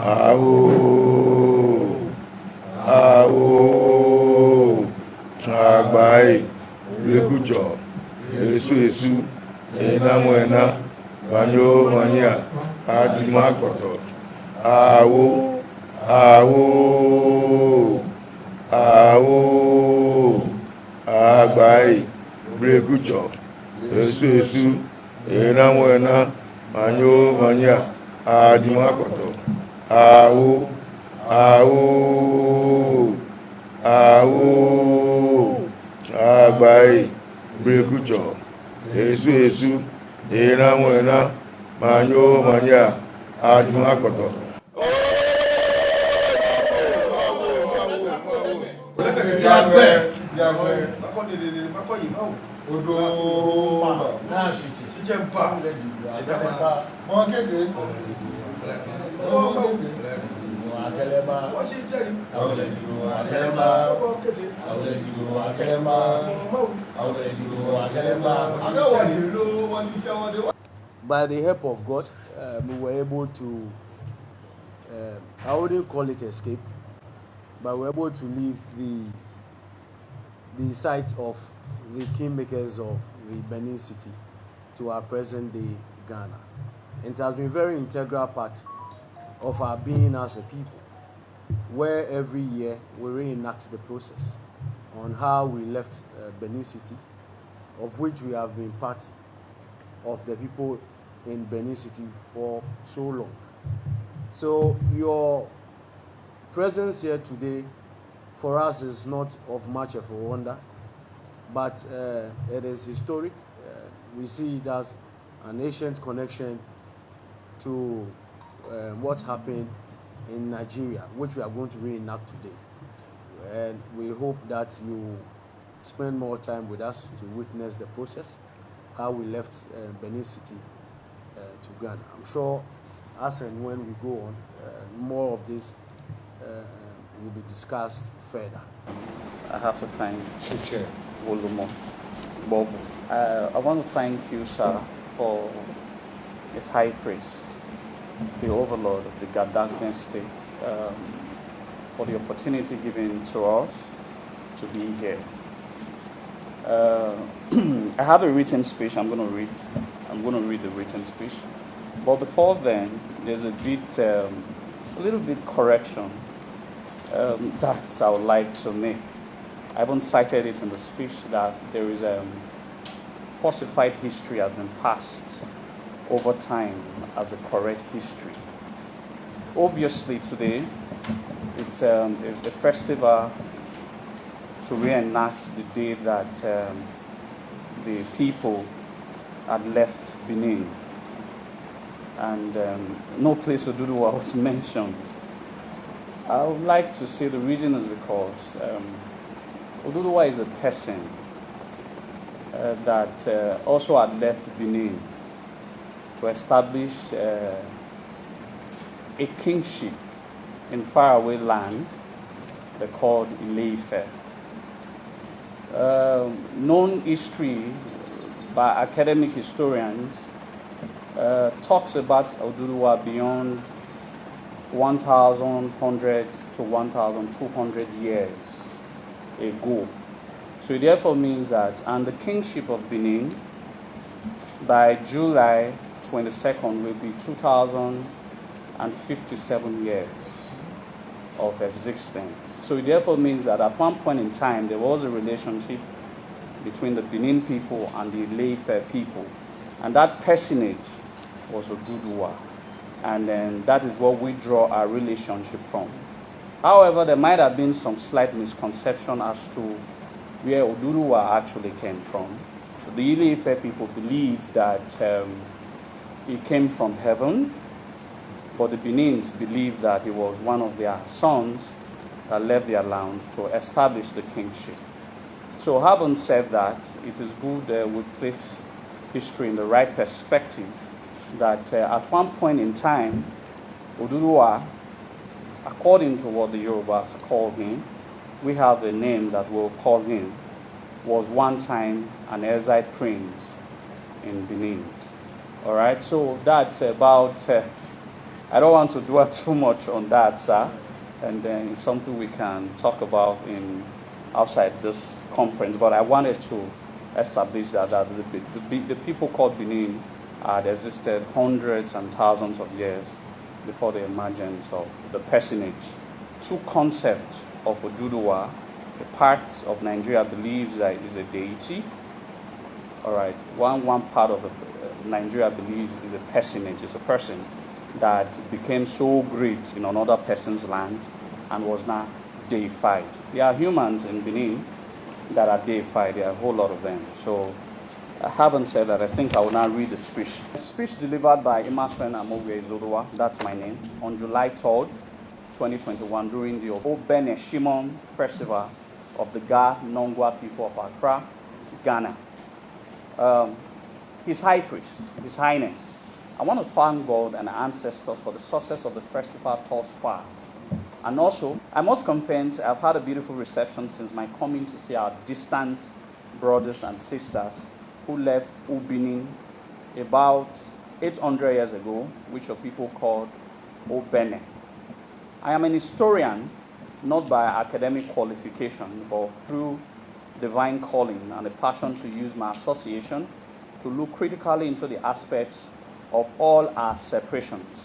Awo, awo, agbai, rekucho, esu, enamwena, manyo mania, adimakoto. Awo, awo, awo, agbai, rekucho, esu, enamwena, manyo mania, adimakoto. Awo, awo, awo, agbai, brekucho, esu, enamwena, manyo mania, adimakoto. By the help of God, we were able to, I wouldn't call it escape, but we were able to leave the site of the kingmakers of the Benin city to our present day Ghana. It has been a very integral part of our being as a people, where every year we reenact the process on how we left Benin city, of which we have been part of the people in Benin city for so long. So your presence here today for us is not of much of a wonder, but it is historic. We see it as an ancient connection to what happened in Nigeria, which we are going to reenact today. And we hope that you spend more time with us to witness the process, how we left Benin City to Ghana. I'm sure as and when we go on, more of this will be discussed further. I have to thank Chair Wolumo Bob. I want to thank you, sir, for His High Priest, the Overlord of the Gaddafian state, for the opportunity given to us to be here. I have a written speech I'm going to read. I'm going to read the written speech. But before then, there's a little bit correction that I would like to make. I haven't cited it in the speech that there is falsified history has been passed over time as a correct history. Obviously today, it's a festival to reenact the day that the people had left Benin. And no place Oduduwa was mentioned. I would like to say the reason is because Oduduwa is a person that also had left Benin to establish a kingship in faraway land called Ile-Ife. Known history by academic historians talks about Oduduwa beyond 1,100 to 1,200 years ago. So it therefore means that, and the kingship of Benin by July 22nd will be 2,057 years of existence. So it therefore means that at one point in time there was a relationship between the Benin people and the Ile-Ife people, and that personage was Oduduwa. And then that is what we draw our relationship from. However, there might have been some slight misconception as to where Oduduwa actually came from. The Ile-Ife people believe that he came from heaven, but the Benins believe that he was one of their sons that left their land to establish the kingship. So having said that, it is good we place history in the right perspective, that at one point in time, Oduduwa, according to what the Yorubas call him, we have a name that we'll call him, was one time an exiled prince in Benin. All right, so that's about, I don't want to dwell too much on that, sir. And then it's something we can talk about outside this conference. But I wanted to establish that the people called Benin had existed hundreds and thousands of years before the emergence of the personage. Two concepts of Oduduwa. A part of Nigeria believes that is a deity. All right, one part of Nigeria believes is a personage, is a person that became so great in another person's land and was now deified. There are humans in Benin that are deified. There are a whole lot of them. So I haven't said that. I think I will now read the speech. A speech delivered by Emerson Amoge Zodowa, that's my name, on July 3rd, 2021 during the Benin Shimon Festival of the Ga Nongwa people of Accra, Ghana. His High Priest, His Highness, I want to thank God and our ancestors for the success of the festival thus far. And also, I must confess, I've had a beautiful reception since my coming to see our distant brothers and sisters who left Benin about 800 years ago, which your people called Benin. I am an historian, not by academic qualification, but through divine calling and a passion to use my association to look critically into the aspects of all our separations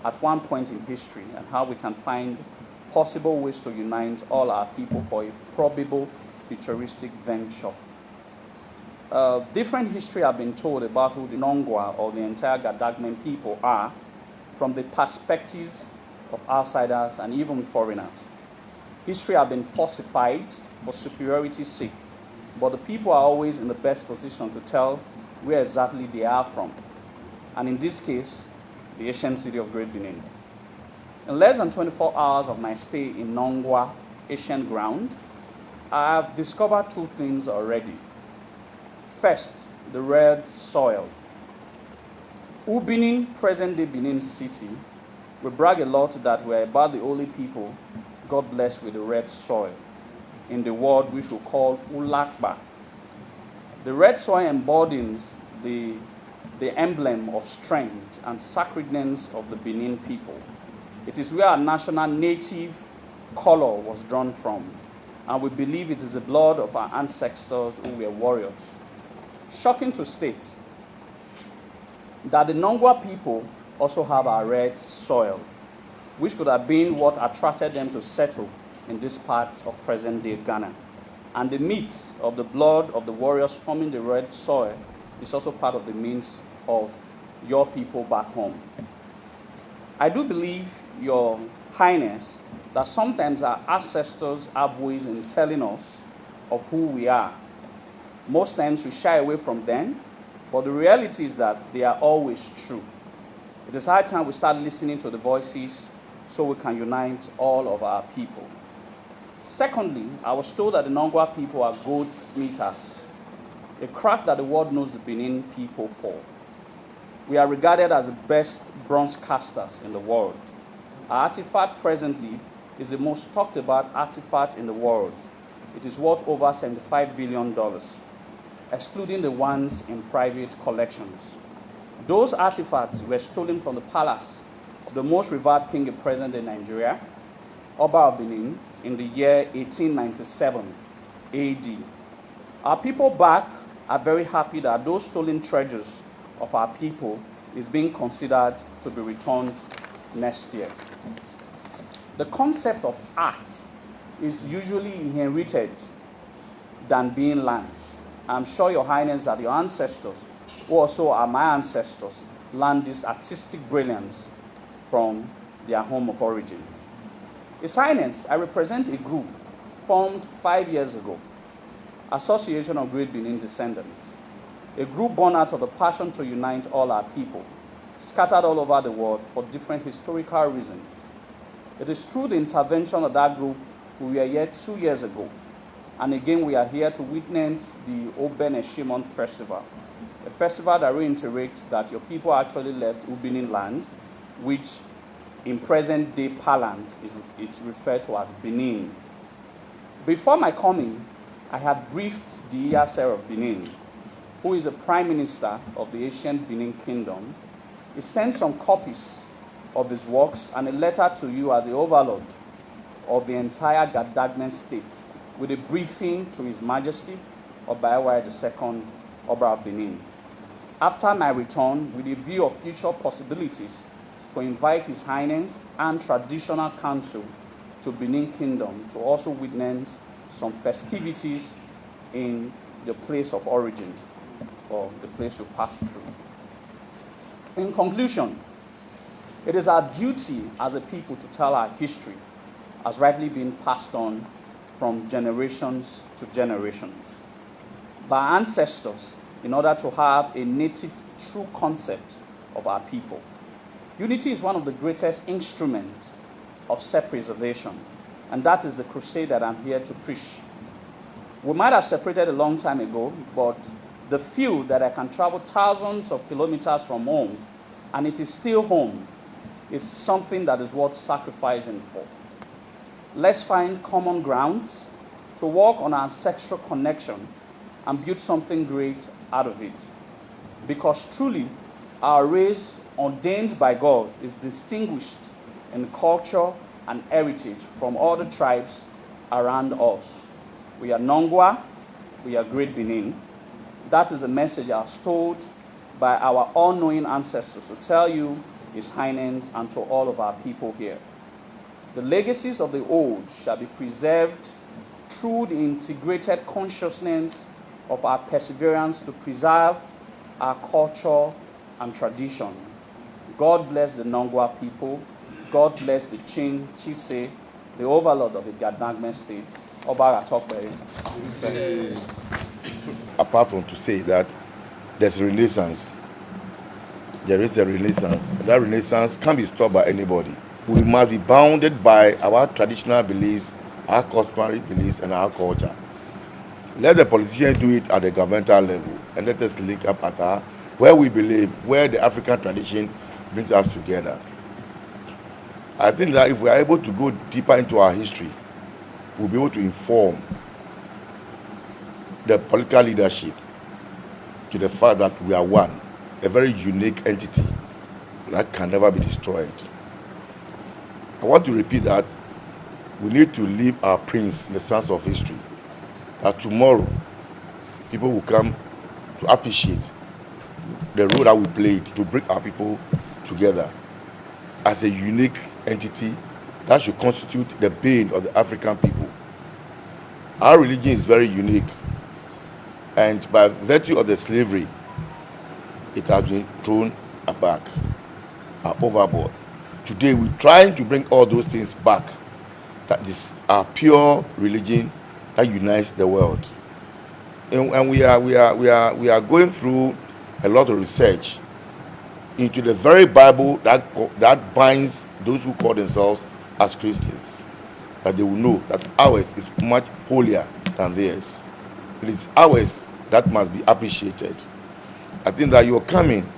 at one point in history and how we can find possible ways to unite all our people for a probable futuristic venture. Different history have been told about who the Nongwa or the entire Gadagmen people are from the perspective of outsiders and even foreigners. History have been falsified for superiority's sake, but the people are always in the best position to tell where exactly they are from. And in this case, the ancient city of Great Benin. In less than 24 hours of my stay in Nongwa, ancient ground, I have discovered two things already. First, the red soil. Benin, present-day Benin city, we brag a lot that we're about the only people God blessed with the red soil in the world which we call Ulakba. The red soil embodies the emblem of strength and sacredness of the Benin people. It is where our national native color was drawn from, and we believe it is the blood of our ancestors who were warriors. Shocking to state that the Nongwa people also have a red soil, which could have been what attracted them to settle in this part of present-day Ghana. And the myths of the blood of the warriors forming the red soil is also part of the means of your people back home. I do believe, Your Highness, that sometimes our ancestors have ways in telling us of who we are. Most times we shy away from them, but the reality is that they are always true. It is high time we start listening to the voices so we can unite all of our people. Secondly, I was told that the Nongwa people are goldsmithers, a craft that the world knows the Benin people for. We are regarded as the best bronze casters in the world. Our artifact presently is the most talked about artifact in the world. It is worth over $75 billion, excluding the ones in private collections. Those artifacts were stolen from the palace of the most revered king in present-day Nigeria, Oba of Benin, in the year 1897 AD. Our people back are very happy that those stolen treasures of our people is being considered to be returned next year. The concept of art is usually inherited than being learnt. I'm sure, Your Highness, that your ancestors, who also are my ancestors, learned this artistic brilliance from their home of origin. His Highness, I represent a group formed 5 years ago, Association of Great Benin Descendants, a group born out of the passion to unite all our people, scattered all over the world for different historical reasons. It is through the intervention of that group we were here 2 years ago, and again we are here to witness the Benin Shimon Festival, a festival that reiterates that your people actually left Benin land, which in present-day parlance it's referred to as Benin. Before my coming, I had briefed the Iyase of Benin, who is the Prime Minister of the ancient Benin Kingdom. He sent some copies of his works, and a letter to you as the overlord of the entire Gadagmen state, with a briefing to His Majesty Obaiwai II, Oba of Benin. After my return, with a view of future possibilities, to invite His Highness and Traditional Council to Benin Kingdom to also witness some festivities in the place of origin, or the place you pass through. In conclusion, it is our duty as a people to tell our history as rightly being passed on from generations to generations by ancestors in order to have a native true concept of our people. Unity is one of the greatest instruments of self-preservation, and that is the crusade that I'm here to preach. We might have separated a long time ago, but the feel that I can travel thousands of kilometers from home, and it is still home, is something that is worth sacrificing for. Let's find common grounds to work on our ancestral connection and build something great out of it. Because truly, our race, ordained by God, is distinguished in culture and heritage from all the tribes around us. We are Nongwa, we are Great Benin. That is a message I was told by our all-knowing ancestors to tell you, His Highness, and to all of our people here. The legacies of the old shall be preserved through the integrated consciousness of our perseverance to preserve our culture and tradition. God bless the Nongwa people. God bless the Chin Chise, the overlord of the Gadagmen state, Oba Atokwe. Apart from to say that there's a renaissance, there is a renaissance. That renaissance can't be stopped by anybody. We must be bounded by our traditional beliefs, our customary beliefs, and our culture. Let the politicians do it at the governmental level, and let us link up at our, where we believe, where the African tradition brings us together. I think that if we are able to go deeper into our history, we'll be able to inform the political leadership to the fact that we are one, a very unique entity that can never be destroyed. I want to repeat that we need to leave our prints in the sands of history, that tomorrow people will come to appreciate the role that we played to bring our people together as a unique entity that should constitute the bane of the African people. Our religion is very unique, and by virtue of the slavery, it has been thrown aback, overboard. Today, we're trying to bring all those things back. That is our pure religion that unites the world, and we are going through a lot of research into the very Bible that binds those who call themselves as Christians, that they will know that ours is much holier than theirs. It is ours that must be appreciated. I think that your coming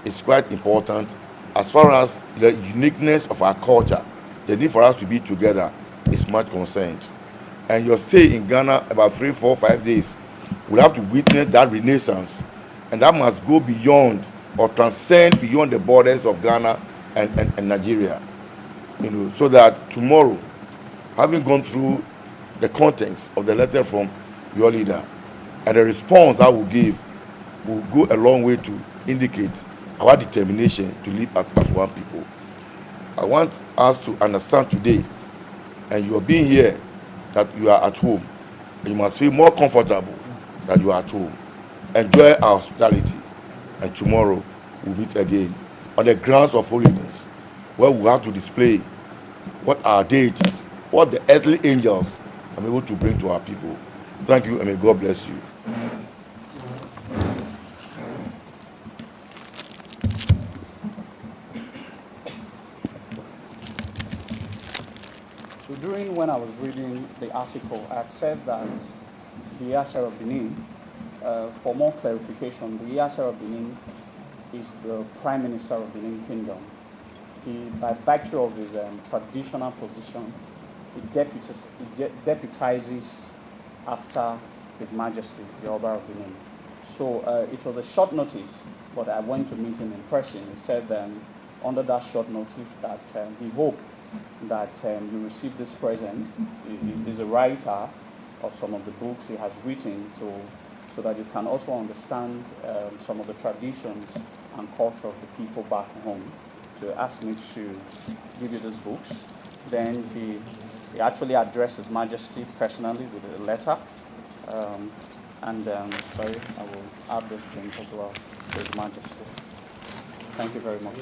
is quite important as far as the uniqueness of our culture, the need for us to be together is much concerned. And your stay in Ghana about 3, 4, 5 days will have to witness that renaissance, and that must go beyond or transcend beyond the borders of Ghana and Nigeria. So that tomorrow, having gone through the contents of the letter from your leader and the response I will give will go a long way to indicate our determination to live as one people. I want us to understand today, and you are being here, that you are at home. You must feel more comfortable that you are at home. Enjoy our hospitality, and tomorrow we'll meet again on the grounds of holiness, where we have to display what our deities, what the earthly angels are able to bring to our people. Thank you, and may God bless you. So during when I was reading the article, I had said that the Yasser of Benin, for more clarification, the Yasser of Benin is the Prime Minister of Benin Kingdom. He, by virtue of his traditional position, he deputizes after His Majesty, the Oba of Benin. So it was a short notice, but I went to meet him in person. He said, under that short notice that he hoped that you receive this present. He's a writer of some of the books he has written, so that you can also understand some of the traditions and culture of the people back home. So he asked me to give you these books. Then he actually addressed His Majesty personally with a letter. Sorry, I will add this drink as well to His Majesty. Thank you very much.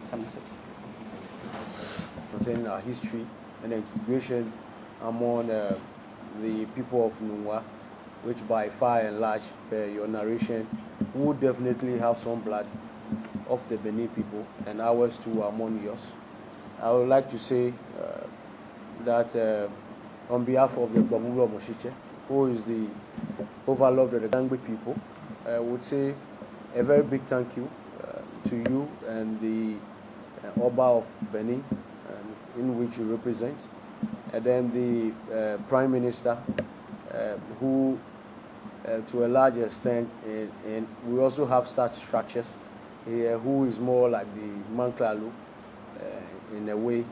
Can I sit? Concerning our history and the integration among the people of Nungwa, which by far and large, per your narration, would definitely have some blood of the Benin people, and ours too among yours. I would like to say that on behalf of the Babulo Moshiche, who is the overlord of the Gangbe people, I would say a very big thank you to you and the Oba of Benin, in which you represent, and then the Prime Minister, who to a large extent, and we also have such structures here, who is more like the Manklalu in a way.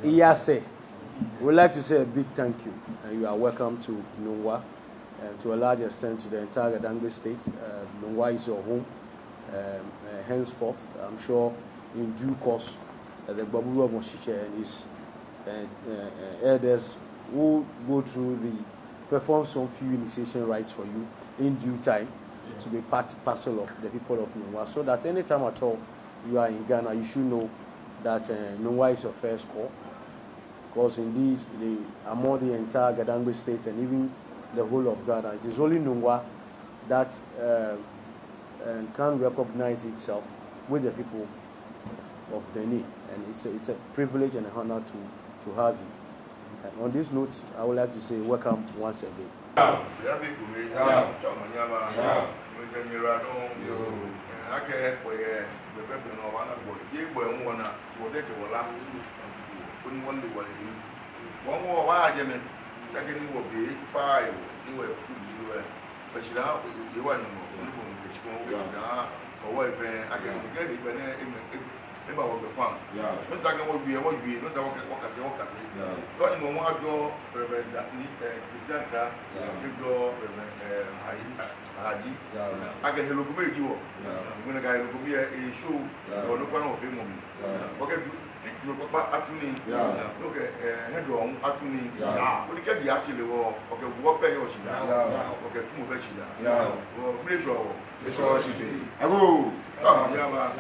Iyase, we'd like to say a big thank you, and you are welcome to Nungwa, to a large extent to the entire Gadangbe state. Nungwa is your home. Henceforth, I'm sure in due course, the Baburu Moshiche and his elders will go through perform some few initiation rites for you in due time to be parcel of the people of Nungwa, so that any time at all you are in Ghana, you should know that Nungwa is your first call, because indeed among the entire Gadangbe state and even the whole of Ghana, it is only Nungwa that can recognize itself with the people of Benin, and it's a privilege and an honor to have you. And on this note, I would like to say welcome once again. Remember what the farm. Yeah. Most like what we not what can say. God in one draw Reverend descendant, draw Reverend Haji. I can help you. When a guy will be a show or no fun of him. Okay, treat back at me. Look at head on at me. When you get the actually war, okay, what pay your shida? Okay, two beshida. Well, please roll. It's all she did. I go. Odoma.